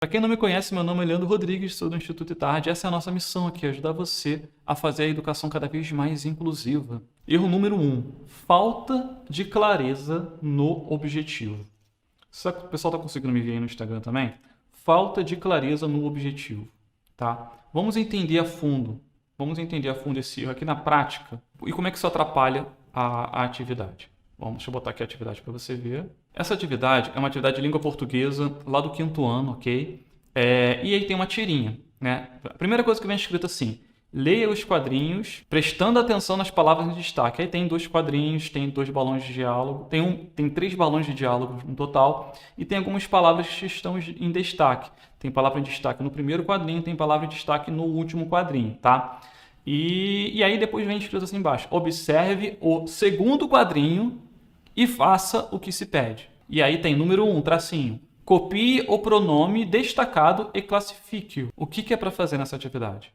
Para quem não me conhece, meu nome é Leandro Rodrigues, sou do Instituto Itardi. Essa é a nossa missão aqui, ajudar você a fazer a educação cada vez mais inclusiva. Erro número 1, falta de clareza no objetivo. Será que o pessoal está conseguindo me ver aí no Instagram também? Falta de clareza no objetivo, tá? Vamos entender a fundo esse erro aqui na prática e como é que isso atrapalha a atividade. Bom, deixa eu botar aqui a atividade para você ver. Essa atividade é uma atividade de língua portuguesa lá do 5º ano, ok? E aí tem uma tirinha, né? A primeira coisa que vem escrito assim: leia os quadrinhos prestando atenção nas palavras em destaque. Aí tem 2 quadrinhos, tem 2 balões de diálogo, tem 3 balões de diálogo no total e tem algumas palavras que estão em destaque. Tem palavra em destaque no primeiro quadrinho, tem palavra em destaque no último quadrinho, tá? E aí depois vem escrito assim embaixo: observe o segundo quadrinho e faça o que se pede. E aí tem número 1, tracinho. Copie o pronome destacado e classifique-o. O que é para fazer nessa atividade?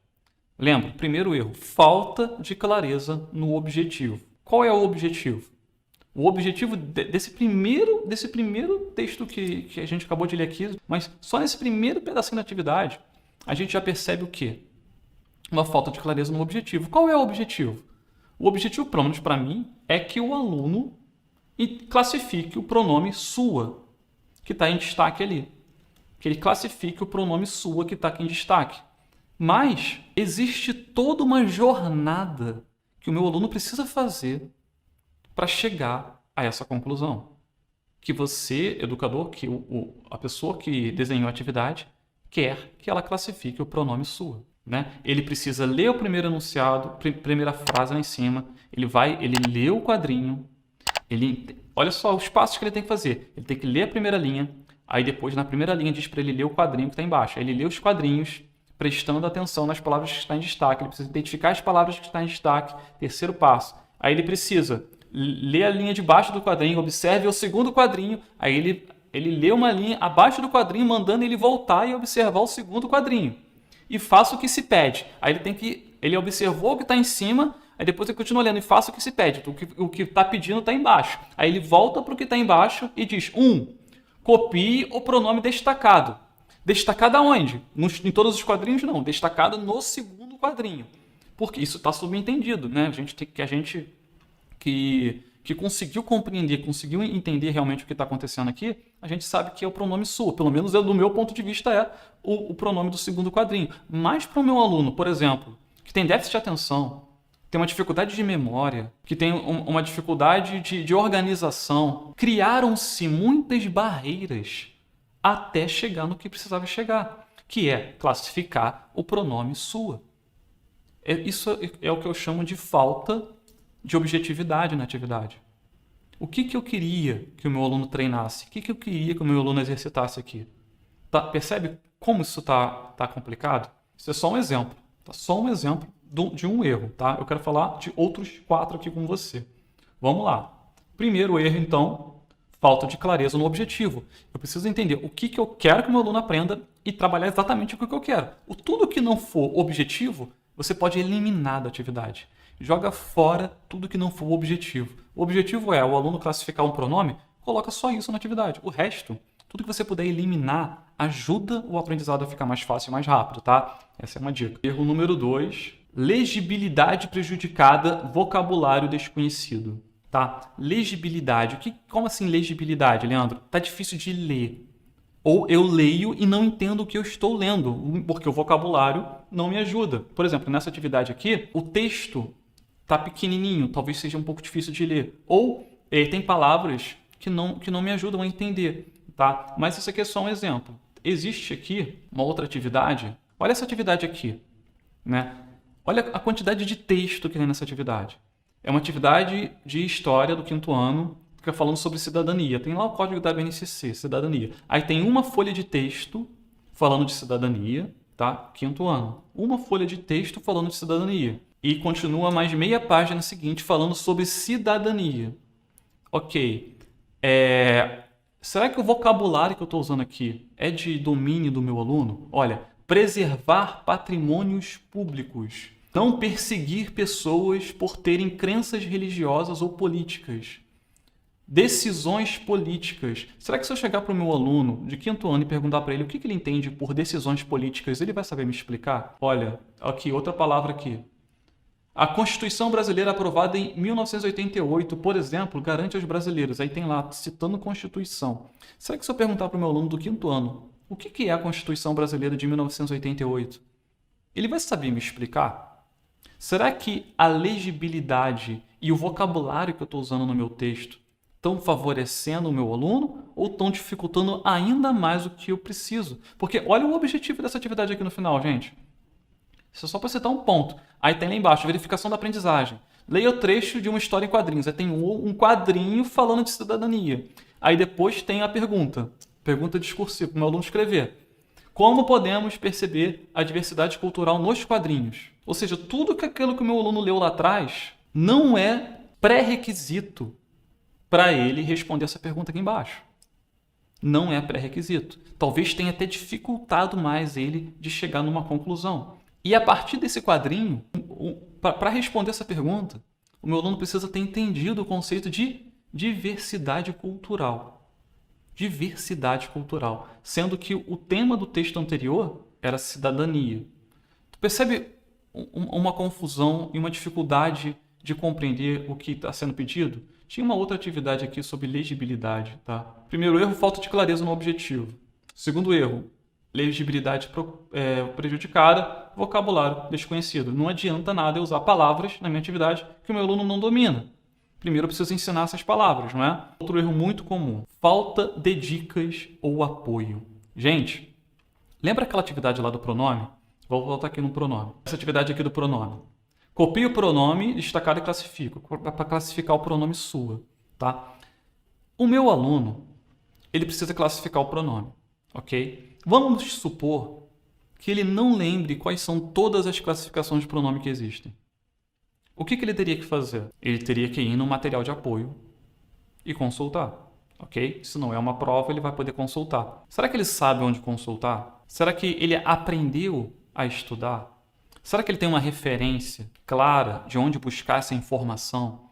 Lembra, primeiro erro, falta de clareza no objetivo. Qual é o objetivo? O objetivo desse primeiro texto que a gente acabou de ler aqui, mas só nesse primeiro pedacinho da atividade, a gente já percebe o quê? Uma falta de clareza no objetivo. Qual é o objetivo? O objetivo, pelo menos para mim, é que o aluno classifique o pronome sua, que está em destaque ali. Que ele classifique o pronome sua, que está aqui em destaque. Mas existe toda uma jornada que o meu aluno precisa fazer para chegar a essa conclusão. Que você, educador, que a pessoa que desenhou a atividade, quer que ela classifique o pronome sua. Né? Ele precisa ler o primeiro enunciado, primeira frase lá em cima, ele lê o quadrinho, olha só os passos que ele tem que fazer. Ele tem que ler a primeira linha, aí depois na primeira linha diz para ele ler o quadrinho que está embaixo. Aí ele lê os quadrinhos, prestando atenção nas palavras que estão em destaque. Ele precisa identificar as palavras que estão em destaque. Terceiro passo. Aí ele precisa ler a linha de baixo do quadrinho, observe o segundo quadrinho. Aí ele lê uma linha abaixo do quadrinho, mandando ele voltar e observar o segundo quadrinho. E faça o que se pede. Aí ele observou o que está em cima, aí depois ele continua lendo e faça o que se pede. O que está pedindo está embaixo. Aí ele volta para o que está embaixo e diz: 1. Copie o pronome destacado. Destacado aonde? Em todos os quadrinhos, não. Destacado no segundo quadrinho. Porque isso está subentendido, né? A gente que conseguiu compreender, conseguiu entender realmente o que está acontecendo aqui, a gente sabe que é o pronome sua. Pelo menos do meu ponto de vista é o pronome do segundo quadrinho. Mas para o meu aluno, por exemplo, que tem déficit de atenção, tem uma dificuldade de memória, que tem uma dificuldade de organização, criaram-se muitas barreiras até chegar no que precisava chegar, que é classificar o pronome sua. Isso é o que eu chamo de falta de objetividade na atividade. O que eu queria que o meu aluno treinasse? O que eu queria que o meu aluno exercitasse aqui? Percebe como isso tá complicado? Isso é só um exemplo. Só um exemplo de um erro. Tá? Eu quero falar de outros 4 aqui com você. Vamos lá. Primeiro erro, então, falta de clareza no objetivo. Eu preciso entender o que eu quero que o meu aluno aprenda e trabalhar exatamente o que eu quero. Tudo que não for objetivo, você pode eliminar da atividade. Joga fora tudo que não for objetivo. O objetivo é o aluno classificar um pronome, coloca só isso na atividade. O resto, tudo que você puder eliminar, ajuda o aprendizado a ficar mais fácil e mais rápido, tá? Essa é uma dica. Erro número 2, legibilidade prejudicada, vocabulário desconhecido. Tá? Legibilidade. Como assim legibilidade, Leandro? Tá difícil de ler. Ou eu leio e não entendo o que eu estou lendo, porque o vocabulário não me ajuda. Por exemplo, nessa atividade aqui, o texto está pequenininho, talvez seja um pouco difícil de ler. Ou tem palavras que não me ajudam a entender. Tá? Mas isso aqui é só um exemplo. Existe aqui uma outra atividade. Olha essa atividade aqui. Né? Olha a quantidade de texto que tem nessa atividade. É uma atividade de história do 5º ano, fica falando sobre cidadania. Tem lá o código da BNCC, cidadania. Aí tem uma folha de texto falando de cidadania, tá? 5º ano. Uma folha de texto falando de cidadania. E continua mais meia página seguinte falando sobre cidadania. Ok. Será que o vocabulário que eu estou usando aqui é de domínio do meu aluno? Olha, preservar patrimônios públicos. Não perseguir pessoas por terem crenças religiosas ou políticas. Decisões políticas. Será que se eu chegar para o meu aluno de 5º ano e perguntar para ele o que ele entende por decisões políticas, ele vai saber me explicar? Olha, aqui, outra palavra aqui. A Constituição Brasileira aprovada em 1988, por exemplo, garante aos brasileiros. Aí tem lá, citando Constituição. Será que se eu perguntar para o meu aluno do 5º ano o que é a Constituição Brasileira de 1988, ele vai saber me explicar? Será que a legibilidade e o vocabulário que eu estou usando no meu texto estão favorecendo o meu aluno ou estão dificultando ainda mais o que eu preciso? Porque olha o objetivo dessa atividade aqui no final, gente. Isso é só para citar um ponto. Aí tem lá embaixo, verificação da aprendizagem. Leia o trecho de uma história em quadrinhos. Aí tem um quadrinho falando de cidadania. Aí depois tem a pergunta discursiva, para o meu aluno escrever. Como podemos perceber a diversidade cultural nos quadrinhos? Ou seja, tudo que aquilo que o meu aluno leu lá atrás não é pré-requisito para ele responder essa pergunta aqui embaixo. Não é pré-requisito. Talvez tenha até dificultado mais ele de chegar numa conclusão. E a partir desse quadrinho, para responder essa pergunta, o meu aluno precisa ter entendido o conceito de diversidade cultural. Diversidade cultural. Sendo que o tema do texto anterior era cidadania. Tu percebe uma confusão e uma dificuldade de compreender o que está sendo pedido? Tinha uma outra atividade aqui sobre legibilidade. Tá? Primeiro erro, falta de clareza no objetivo. Segundo erro, legibilidade prejudicada, vocabulário desconhecido. Não adianta nada eu usar palavras na minha atividade que o meu aluno não domina. Primeiro eu preciso ensinar essas palavras, não é? Outro erro muito comum, falta de dicas ou apoio. Gente, lembra aquela atividade lá do pronome? Vou voltar aqui no pronome. Essa atividade aqui do pronome. Copie o pronome, destacado e classifico. Para classificar o pronome sua, tá? O meu aluno, ele precisa classificar o pronome, ok? Vamos supor que ele não lembre quais são todas as classificações de pronome que existem. O que ele teria que fazer? Ele teria que ir no material de apoio e consultar, ok? Se não é uma prova, ele vai poder consultar. Será que ele sabe onde consultar? Será que ele aprendeu a estudar? Será que ele tem uma referência clara de onde buscar essa informação?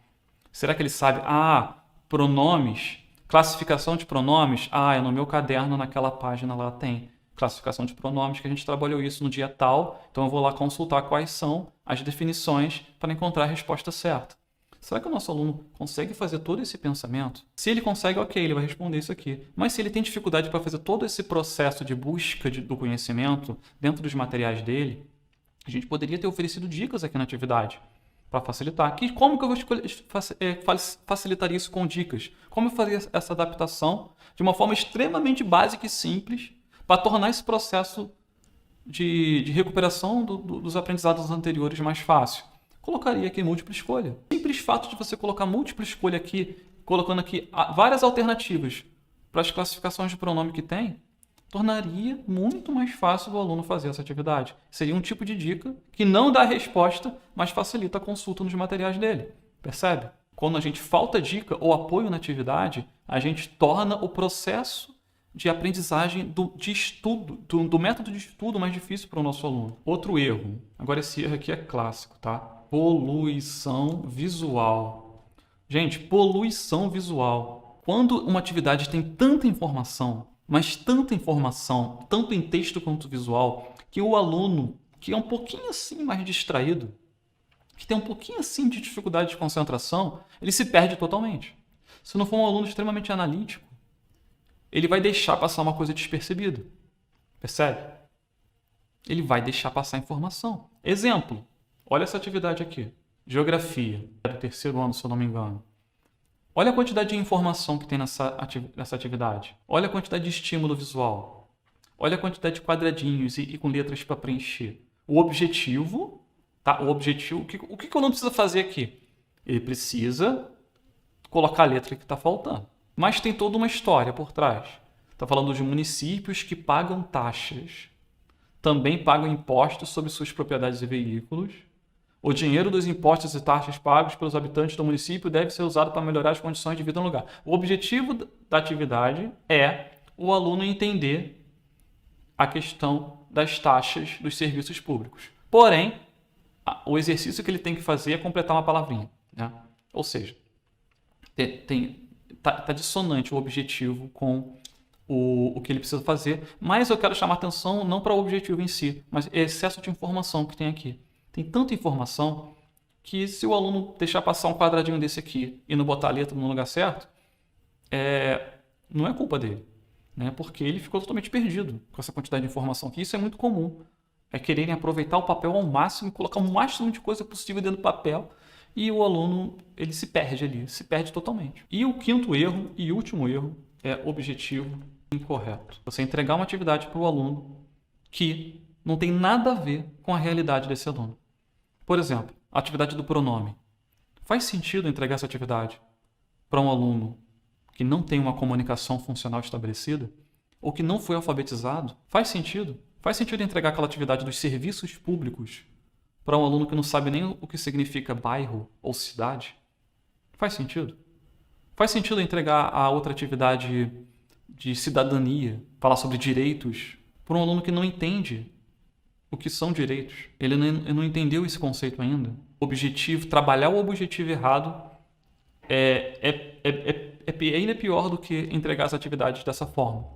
Será que ele sabe, pronomes, classificação de pronomes, é no meu caderno, naquela página lá tem classificação de pronomes, que a gente trabalhou isso no dia tal, então eu vou lá consultar quais são as definições para encontrar a resposta certa. Será que o nosso aluno consegue fazer todo esse pensamento? Se ele consegue, ok, ele vai responder isso aqui. Mas se ele tem dificuldade para fazer todo esse processo de busca do conhecimento dentro dos materiais dele, a gente poderia ter oferecido dicas aqui na atividade para facilitar. Como que eu vou facilitar isso com dicas? Como eu faria essa adaptação de uma forma extremamente básica e simples para tornar esse processo de recuperação dos aprendizados anteriores mais fácil? Colocaria aqui múltipla escolha. O simples fato de você colocar múltipla escolha aqui, colocando aqui várias alternativas para as classificações de pronome que tem, tornaria muito mais fácil o aluno fazer essa atividade. Seria um tipo de dica que não dá a resposta, mas facilita a consulta nos materiais dele. Percebe? Quando a gente falta dica ou apoio na atividade, a gente torna o processo de aprendizagem do método de estudo mais difícil para o nosso aluno. Outro erro. Agora esse erro aqui é clássico, tá? Poluição visual. Gente, poluição visual. Quando uma atividade tem tanta informação, mas tanta informação, tanto em texto quanto visual, que o aluno, que é um pouquinho assim mais distraído, que tem um pouquinho assim de dificuldade de concentração, ele se perde totalmente. Se não for um aluno extremamente analítico, ele vai deixar passar uma coisa despercebida. Percebe? Ele vai deixar passar informação. Exemplo, olha essa atividade aqui. Geografia, é do 3º ano, se eu não me engano. Olha a quantidade de informação que tem nessa atividade. Olha a quantidade de estímulo visual. Olha a quantidade de quadradinhos e com letras para preencher. O objetivo, tá? O que o aluno precisa fazer aqui? Ele precisa colocar a letra que está faltando. Mas tem toda uma história por trás. Está falando de municípios que pagam taxas. Também pagam impostos sobre suas propriedades e veículos. O dinheiro dos impostos e taxas pagos pelos habitantes do município deve ser usado para melhorar as condições de vida no lugar. O objetivo da atividade é o aluno entender a questão das taxas dos serviços públicos. Porém, o exercício que ele tem que fazer é completar uma palavrinha, né? Ou seja, tá dissonante o objetivo com o que ele precisa fazer, mas eu quero chamar atenção não para o objetivo em si, mas é excesso de informação que tem aqui. Tem tanta informação que se o aluno deixar passar um quadradinho desse aqui e não botar a letra no lugar certo, não é culpa dele, né? Porque ele ficou totalmente perdido com essa quantidade de informação aqui. Isso é muito comum, é quererem aproveitar o papel ao máximo, colocar o máximo de coisa possível dentro do papel, e o aluno ele se perde ali, se perde totalmente. E o quinto erro e último erro é objetivo incorreto. Você entregar uma atividade para o aluno que não tem nada a ver com a realidade desse aluno. Por exemplo, a atividade do pronome. Faz sentido entregar essa atividade para um aluno que não tem uma comunicação funcional estabelecida ou que não foi alfabetizado? Faz sentido? Faz sentido entregar aquela atividade dos serviços públicos para um aluno que não sabe nem o que significa bairro ou cidade? Faz sentido? Faz sentido entregar a outra atividade de cidadania, falar sobre direitos, para um aluno que não entende o que são direitos? Ele não entendeu esse conceito ainda. Objetivo, trabalhar o objetivo errado é ainda pior do que entregar as atividades dessa forma.